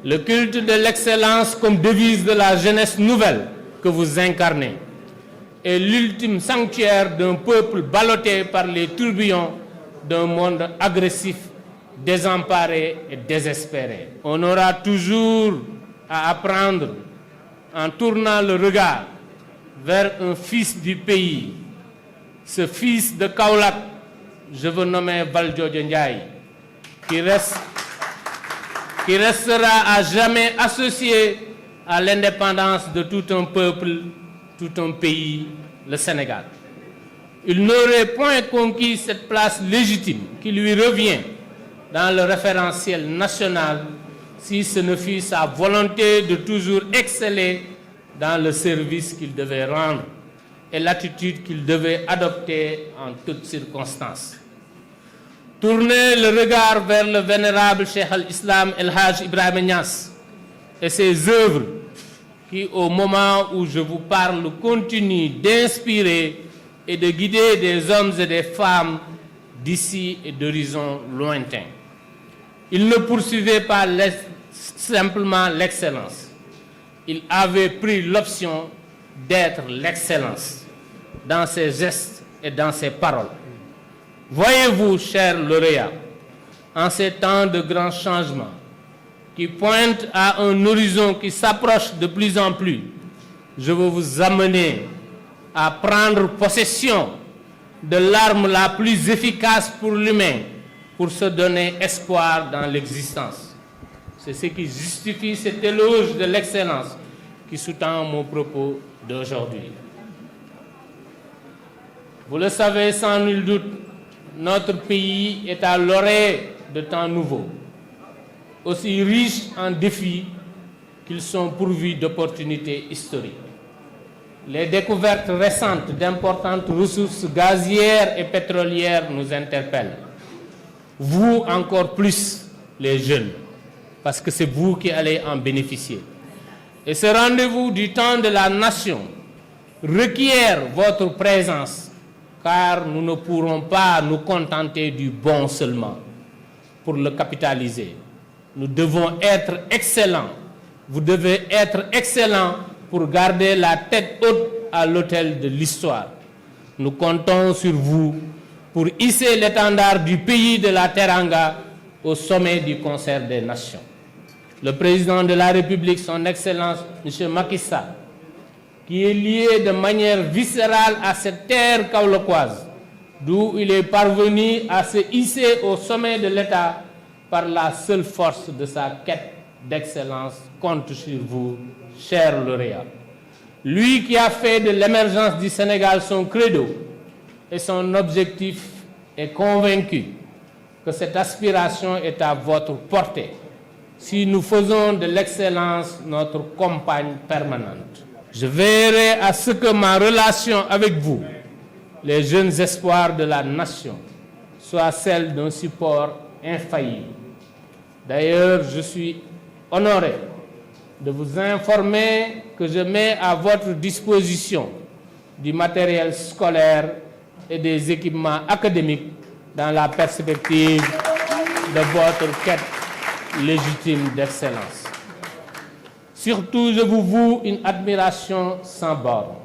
Le culte de l'excellence comme devise de la jeunesse nouvelle que vous incarnez est l'ultime sanctuaire d'un peuple ballotté par les tourbillons d'un monde agressif, désemparé et désespéré. On aura toujours à apprendre en tournant le regard vers un fils du pays, ce fils de Kaolack, je veux nommer Valdiodio Ndiaye, qui restera à jamais associé à l'indépendance de tout un peuple, tout un pays, le Sénégal. Il n'aurait point conquis cette place légitime qui lui revient dans le référentiel national si ce ne fut sa volonté de toujours exceller dans le service qu'il devait rendre et l'attitude qu'il devait adopter en toutes circonstances. Tournez le regard vers le vénérable Cheikh al-Islam El Hajj Ibrahima Niass et ses œuvres qui, au moment où je vous parle, continuent d'inspirer et de guider des hommes et des femmes d'ici et d'horizons lointains. Il ne poursuivait pas simplement l'excellence. Il avait pris l'option d'être l'excellence dans ses gestes et dans ses paroles. Voyez-vous, chers lauréats, en ces temps de grands changements qui pointent à un horizon qui s'approche de plus en plus, je veux vous amener à prendre possession de l'arme la plus efficace pour l'humain pour se donner espoir dans l'existence. C'est ce qui justifie cet éloge de l'excellence qui sous-tend mon propos d'aujourd'hui. Vous le savez sans nul doute, notre pays est à l'orée de temps nouveaux, aussi riches en défis qu'ils sont pourvus d'opportunités historiques. Les découvertes récentes d'importantes ressources gazières et pétrolières nous interpellent. Vous encore plus, les jeunes, parce que c'est vous qui allez en bénéficier. Et ce rendez-vous du temps de la nation requiert votre présence, car nous ne pourrons pas nous contenter du bon seulement pour le capitaliser. Nous devons être excellents. Vous devez être excellents pour garder la tête haute à l'autel de l'histoire. Nous comptons sur vous pour hisser l'étendard du pays de la Teranga au sommet du concert des nations. Le président de la République, son Excellence, M. Macky Sall, qui est lié de manière viscérale à cette terre kaolackoise, d'où il est parvenu à se hisser au sommet de l'État par la seule force de sa quête d'excellence, compte sur vous, chers lauréats. Lui qui a fait de l'émergence du Sénégal son credo et son objectif est convaincu que cette aspiration est à votre portée si nous faisons de l'excellence notre compagne permanente. Je veillerai à ce que ma relation avec vous, les jeunes espoirs de la nation, soit celle d'un support infaillible. D'ailleurs, je suis honoré de vous informer que je mets à votre disposition du matériel scolaire et des équipements académiques dans la perspective de votre quête légitime d'excellence. Surtout, je vous voue une admiration sans borne.